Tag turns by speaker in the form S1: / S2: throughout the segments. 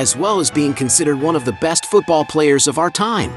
S1: as well as being considered one of the best football players of our time.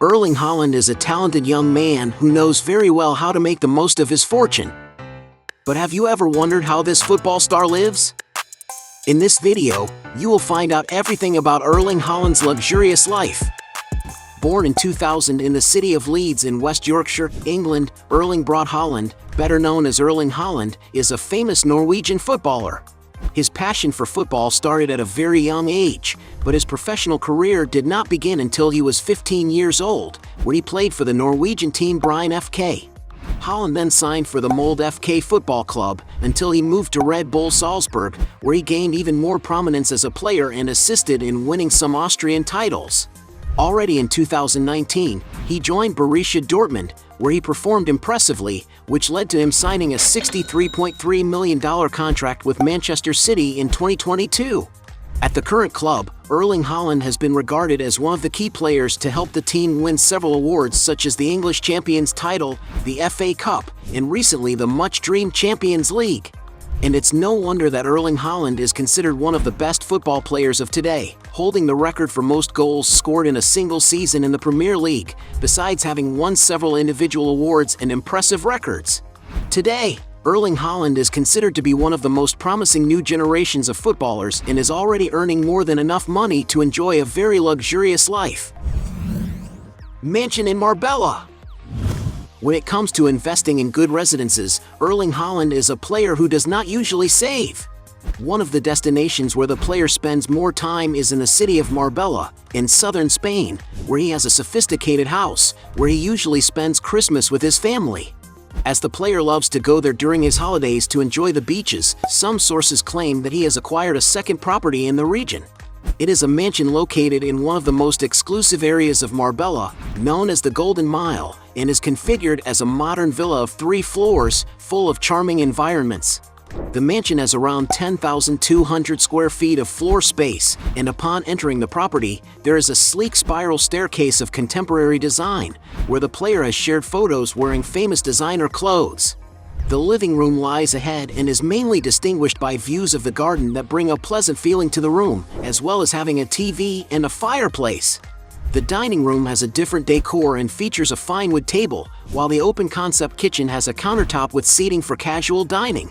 S1: Erling Haaland is a talented young man who knows very well how to make the most of his fortune. But have you ever wondered how this football star lives? In this video, you will find out everything about Erling Haaland's luxurious life. Born in 2000 in the city of Leeds in West Yorkshire, England, Erling Braut Haaland, better known as Erling Haaland, is a famous Norwegian footballer. His passion for football started at a very young age, but his professional career did not begin until he was 15 years old, when he played for the Norwegian team Bryne FK. Haaland then signed for the Molde FK football club until he moved to Red Bull Salzburg, where he gained even more prominence as a player and assisted in winning some Austrian titles. Already in 2019, he joined Borussia Dortmund, where he performed impressively, which led to him signing a $63.3 million contract with Manchester City in 2022. At the current club, Erling Haaland has been regarded as one of the key players to help the team win several awards such as the English Champions title, the FA Cup, and recently the much-dreamed Champions League. And it's no wonder that Erling Haaland is considered one of the best football players of today, holding the record for most goals scored in a single season in the Premier League, besides having won several individual awards and impressive records. Today, Erling Haaland is considered to be one of the most promising new generations of footballers and is already earning more than enough money to enjoy a very luxurious life. Mansion in Marbella. When it comes to investing in good residences, Erling Haaland is a player who does not usually save. One of the destinations where the player spends more time is in the city of Marbella, in southern Spain, where he has a sophisticated house, where he usually spends Christmas with his family. As the player loves to go there during his holidays to enjoy the beaches, some sources claim that he has acquired a second property in the region. It is a mansion located in one of the most exclusive areas of Marbella, known as the Golden Mile, and is configured as a modern villa of 3 floors, full of charming environments. The mansion has around 10,200 square feet of floor space, and upon entering the property, there is a sleek spiral staircase of contemporary design, where the player has shared photos wearing famous designer clothes. The living room lies ahead and is mainly distinguished by views of the garden that bring a pleasant feeling to the room, as well as having a TV and a fireplace. The dining room has a different decor and features a fine wood table, while the open-concept kitchen has a countertop with seating for casual dining.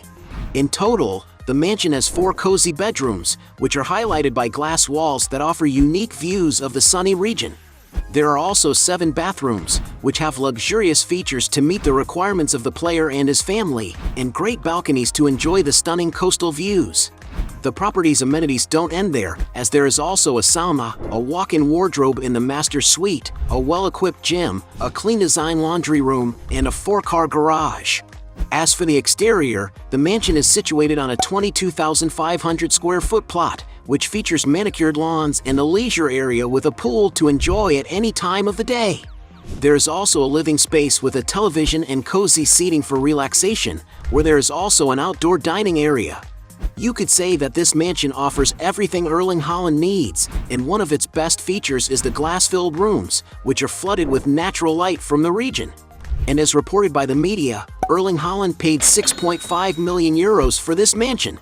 S1: In total, the mansion has 4 cozy bedrooms, which are highlighted by glass walls that offer unique views of the sunny region. There are also 7 bathrooms, which have luxurious features to meet the requirements of the player and his family, and great balconies to enjoy the stunning coastal views. The property's amenities don't end there, as there is also a sauna, a walk-in wardrobe in the master suite, a well-equipped gym, a clean design laundry room, and a 4-car garage. As for the exterior, the mansion is situated on a 22,500 square foot plot, which features manicured lawns and a leisure area with a pool to enjoy at any time of the day. There is also a living space with a television and cozy seating for relaxation, where there is also an outdoor dining area. You could say that this mansion offers everything Erling Haaland needs, and one of its best features is the glass-filled rooms, which are flooded with natural light from the region. And as reported by the media, Erling Haaland paid €6.5 million for this mansion.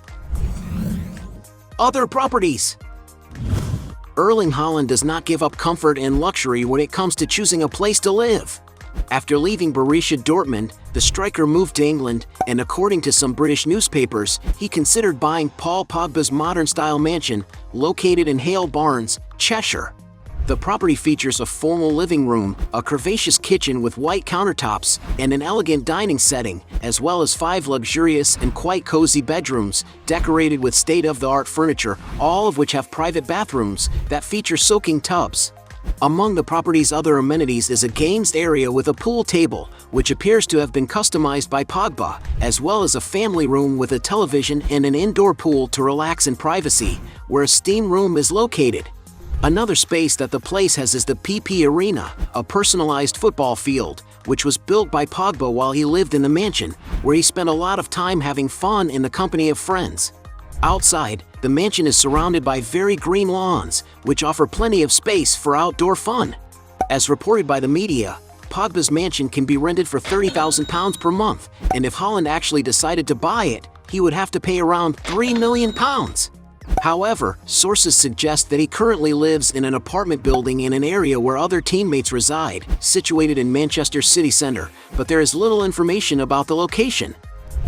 S1: Other properties. Erling Haaland does not give up comfort and luxury when it comes to choosing a place to live. After leaving Borussia Dortmund, the striker moved to England, and according to some British newspapers, he considered buying Paul Pogba's modern-style mansion, located in Hale Barnes, Cheshire. The property features a formal living room, a curvaceous kitchen with white countertops, and an elegant dining setting, as well as 5 luxurious and quite cozy bedrooms, decorated with state-of-the-art furniture, all of which have private bathrooms that feature soaking tubs. Among the property's other amenities is a games area with a pool table, which appears to have been customized by Pogba, as well as a family room with a television and an indoor pool to relax in privacy, where a steam room is located. Another space that the place has is the PP Arena, a personalized football field, which was built by Pogba while he lived in the mansion, where he spent a lot of time having fun in the company of friends. Outside, the mansion is surrounded by very green lawns, which offer plenty of space for outdoor fun. As reported by the media, Pogba's mansion can be rented for £30,000 per month, and if Haaland actually decided to buy it, he would have to pay around £3 million. However, sources suggest that he currently lives in an apartment building in an area where other teammates reside, situated in Manchester city centre, but there is little information about the location.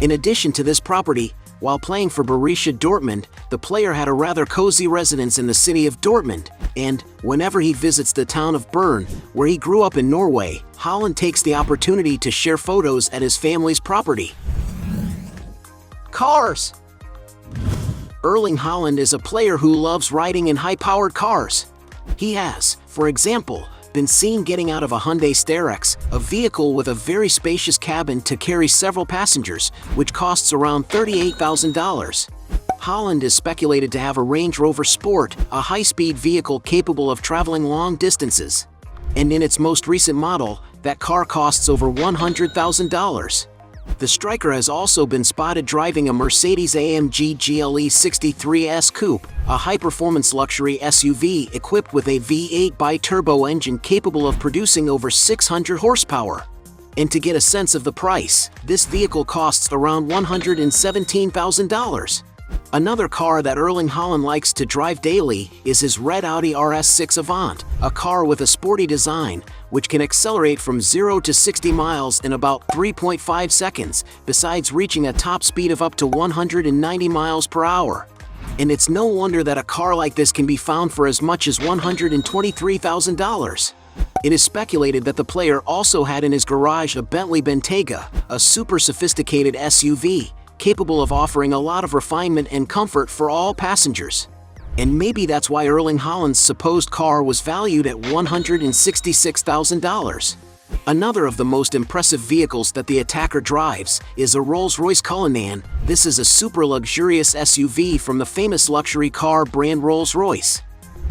S1: In addition to this property, while playing for Borussia Dortmund, the player had a rather cozy residence in the city of Dortmund, and, whenever he visits the town of Bern, where he grew up in Norway, Haaland takes the opportunity to share photos at his family's property. Cars. Erling Haaland is a player who loves riding in high-powered cars. He has, for example, been seen getting out of a Hyundai Starex, a vehicle with a very spacious cabin to carry several passengers, which costs around $38,000. Haaland is speculated to have a Range Rover Sport, a high-speed vehicle capable of traveling long distances. And in its most recent model, that car costs over $100,000. The striker has also been spotted driving a Mercedes-AMG GLE 63S Coupe, a high-performance luxury SUV equipped with a V8 bi-turbo engine capable of producing over 600 horsepower. And to get a sense of the price, this vehicle costs around $117,000. Another car that Erling Haaland likes to drive daily is his red Audi RS6 Avant, a car with a sporty design, which can accelerate from 0 to 60 miles in about 3.5 seconds, besides reaching a top speed of up to 190 miles per hour. And it's no wonder that a car like this can be found for as much as $123,000. It is speculated that the player also had in his garage a Bentley Bentayga, a super sophisticated SUV, capable of offering a lot of refinement and comfort for all passengers. And maybe that's why Erling Haaland's supposed car was valued at $166,000. Another of the most impressive vehicles that the attacker drives is a Rolls-Royce Cullinan. This is a super luxurious SUV from the famous luxury car brand Rolls-Royce.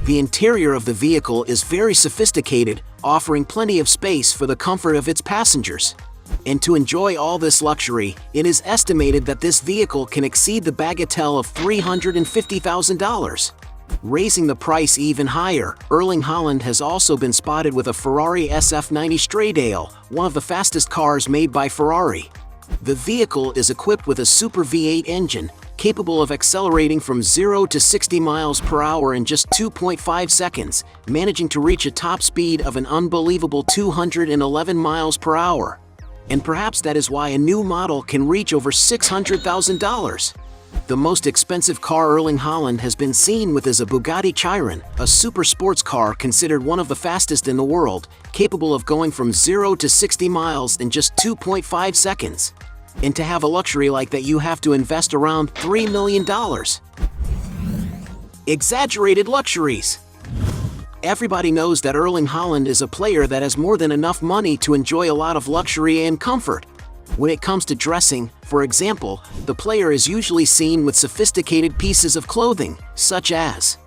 S1: The interior of the vehicle is very sophisticated, offering plenty of space for the comfort of its passengers. And to enjoy all this luxury, it is estimated that this vehicle can exceed the bagatelle of $350,000. Raising the price even higher, Erling Haaland has also been spotted with a Ferrari SF90 Stradale, one of the fastest cars made by Ferrari. The vehicle is equipped with a Super V8 engine, capable of accelerating from 0 to 60 miles per hour in just 2.5 seconds, managing to reach a top speed of an unbelievable 211 miles per hour. And perhaps that is why a new model can reach over $600,000. The most expensive car Erling Haaland has been seen with is a Bugatti Chiron, a super sports car considered one of the fastest in the world, capable of going from 0 to 60 miles in just 2.5 seconds. And to have a luxury like that, you have to invest around $3 million. Exaggerated luxuries. Everybody knows that Erling Haaland is a player that has more than enough money to enjoy a lot of luxury and comfort. When it comes to dressing, for example, the player is usually seen with sophisticated pieces of clothing, such as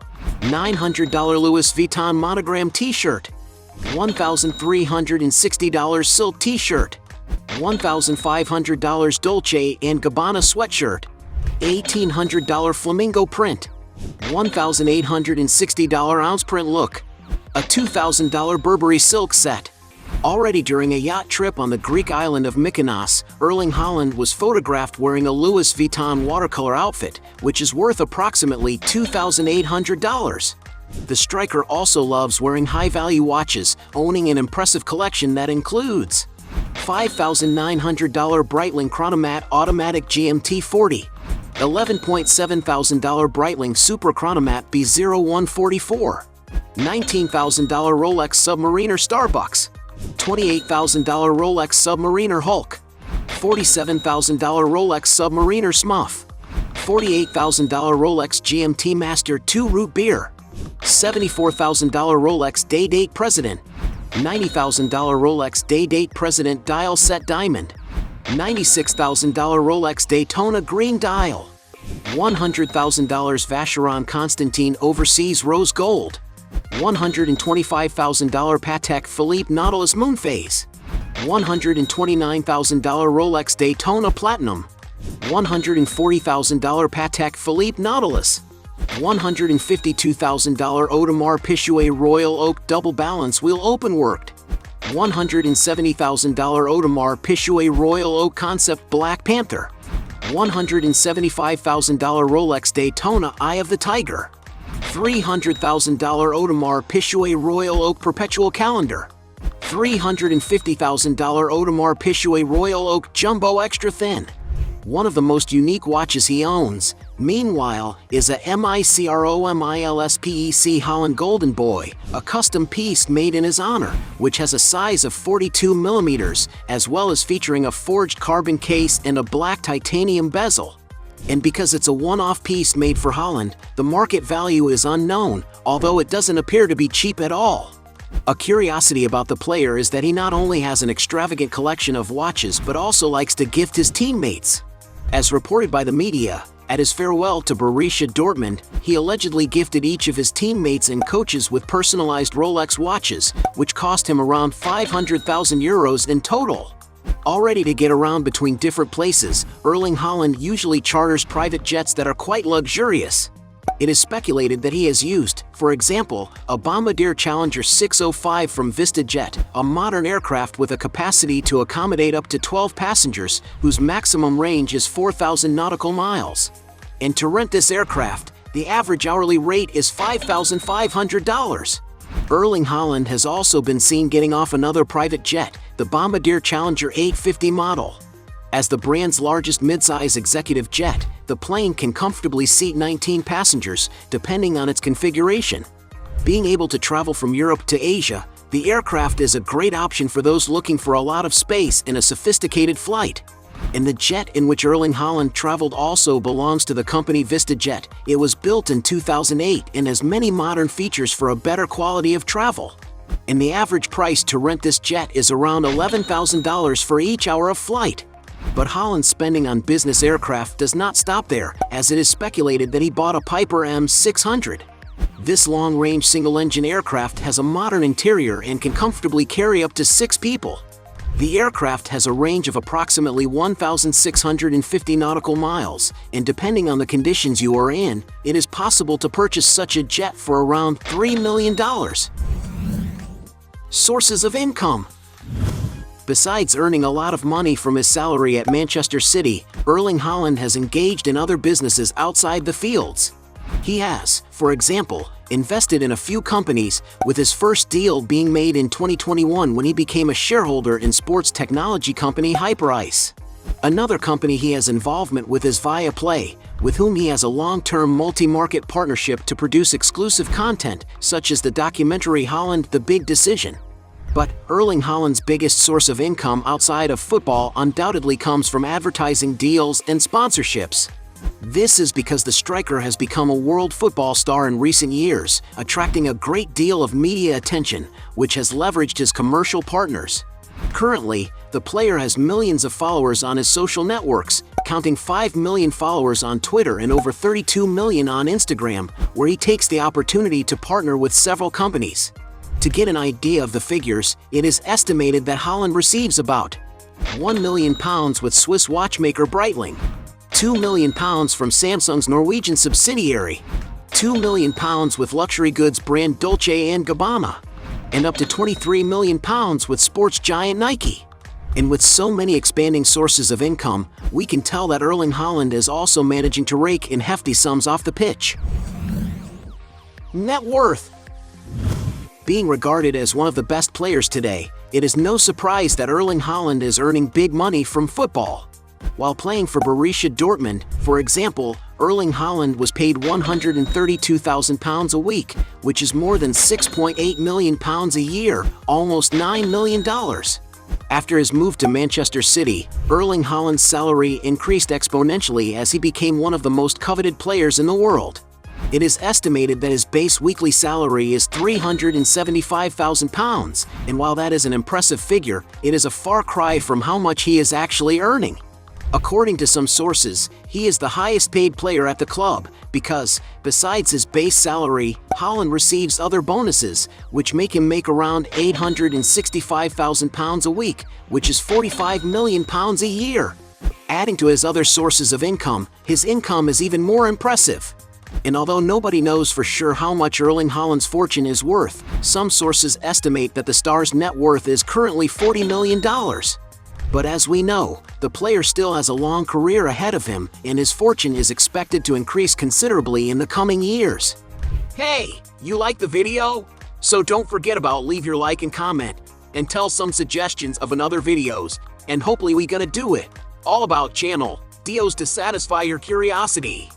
S1: $900 Louis Vuitton monogram t-shirt, $1,360 silk t-shirt, $1,500 Dolce & Gabbana sweatshirt, $1,800 flamingo print, $1,860 ounce print look, a $2,000 Burberry silk set. Already during a yacht trip on the Greek island of Mykonos, Erling Haaland was photographed wearing a Louis Vuitton watercolor outfit, which is worth approximately $2,800. The striker also loves wearing high-value watches, owning an impressive collection that includes $5,900 Breitling Chronomat Automatic GMT 40, $11,700 Breitling Super Chronomat B0144, $19,000 Rolex Submariner Starbucks, $28,000 Rolex Submariner Hulk, $47,000 Rolex Submariner Smuff, $48,000 Rolex GMT Master 2 Root Beer, $74,000 Rolex Day-Date President, $90,000 Rolex Day-Date President Dial Set Diamond, $96,000 Rolex Daytona Green Dial, $100,000 Vacheron Constantin Overseas Rose Gold, $125,000 Patek Philippe Nautilus Moonphase, $129,000 Rolex Daytona Platinum, $140,000 Patek Philippe Nautilus, $152,000 Audemars Piguet Royal Oak Double Balance Wheel Openworked, $170,000 Audemars Piguet Royal Oak Concept Black Panther, $175,000 Rolex Daytona Eye of the Tiger, $300,000 Audemars Piguet Royal Oak Perpetual Calendar, $350,000 Audemars Piguet Royal Oak Jumbo Extra Thin. One of the most unique watches he owns, meanwhile, is a MICROMILSPEC Haaland Golden Boy, a custom piece made in his honor, which has a size of 42 mm, as well as featuring a forged carbon case and a black titanium bezel. And because it's a one-off piece made for Haaland, the market value is unknown, although it doesn't appear to be cheap at all. A curiosity about the player is that he not only has an extravagant collection of watches but also likes to gift his teammates. As reported by the media, at his farewell to Borussia Dortmund, he allegedly gifted each of his teammates and coaches with personalized Rolex watches, which cost him around 500,000 euros in total. Already to get around between different places, Erling Haaland usually charters private jets that are quite luxurious. It is speculated that he has used, for example, a Bombardier Challenger 605 from VistaJet, a modern aircraft with a capacity to accommodate up to 12 passengers, whose maximum range is 4,000 nautical miles. And to rent this aircraft, the average hourly rate is $5,500. Erling Haaland has also been seen getting off another private jet, the Bombardier Challenger 850 model. As the brand's largest midsize executive jet, the plane can comfortably seat 19 passengers, depending on its configuration. Being able to travel from Europe to Asia, the aircraft is a great option for those looking for a lot of space in a sophisticated flight. And the jet in which Erling Haaland traveled also belongs to the company VistaJet. It was built in 2008 and has many modern features for a better quality of travel. And the average price to rent this jet is around $11,000 for each hour of flight. But Haaland's spending on business aircraft does not stop there, as it is speculated that he bought a Piper M600. This long-range single-engine aircraft has a modern interior and can comfortably carry up to 6 people. The aircraft has a range of approximately 1,650 nautical miles, and depending on the conditions you are in, it is possible to purchase such a jet for around $3 million. Sources of income. Besides earning a lot of money from his salary at Manchester City, Erling Haaland has engaged in other businesses outside the fields. He has, for example, invested in a few companies, with his first deal being made in 2021 when he became a shareholder in sports technology company Hyperice. Another company he has involvement with is Viaplay, with whom he has a long-term multi-market partnership to produce exclusive content, such as the documentary Haaland: The Big Decision. But Erling Haaland's biggest source of income outside of football undoubtedly comes from advertising deals and sponsorships. This is because the striker has become a world football star in recent years, attracting a great deal of media attention, which has leveraged his commercial partners. Currently, the player has millions of followers on his social networks, counting 5 million followers on Twitter and over 32 million on Instagram, where he takes the opportunity to partner with several companies. To get an idea of the figures, it is estimated that Haaland receives about £1 million with Swiss watchmaker Breitling, £2 million from Samsung's Norwegian subsidiary, £2 million with luxury goods brand Dolce & Gabbana, and up to £23 million with sports giant Nike. And with so many expanding sources of income, we can tell that Erling Haaland is also managing to rake in hefty sums off the pitch. Net worth. Being regarded as one of the best players today, it is no surprise that Erling Haaland is earning big money from football. While playing for Borussia Dortmund, for example, Erling Haaland was paid £132,000 a week, which is more than £6.8 million a year, almost $9 million. After his move to Manchester City, Erling Haaland's salary increased exponentially as he became one of the most coveted players in the world. It is estimated that his base weekly salary is £375,000, and while that is an impressive figure, it is a far cry from how much he is actually earning. According to some sources, he is the highest paid player at the club, because, besides his base salary, Haaland receives other bonuses, which make him make around £865,000 a week, which is £45 million a year. Adding to his other sources of income, his income is even more impressive. And although nobody knows for sure how much Erling Haaland's fortune is worth, some sources estimate that the star's net worth is currently $40 million. But as we know, the player still has a long career ahead of him, and his fortune is expected to increase considerably in the coming years. Hey, you like the video? So don't forget about leave your like and comment, and tell some suggestions of another videos, and hopefully we gonna do it. All about channel, Dios to satisfy your curiosity.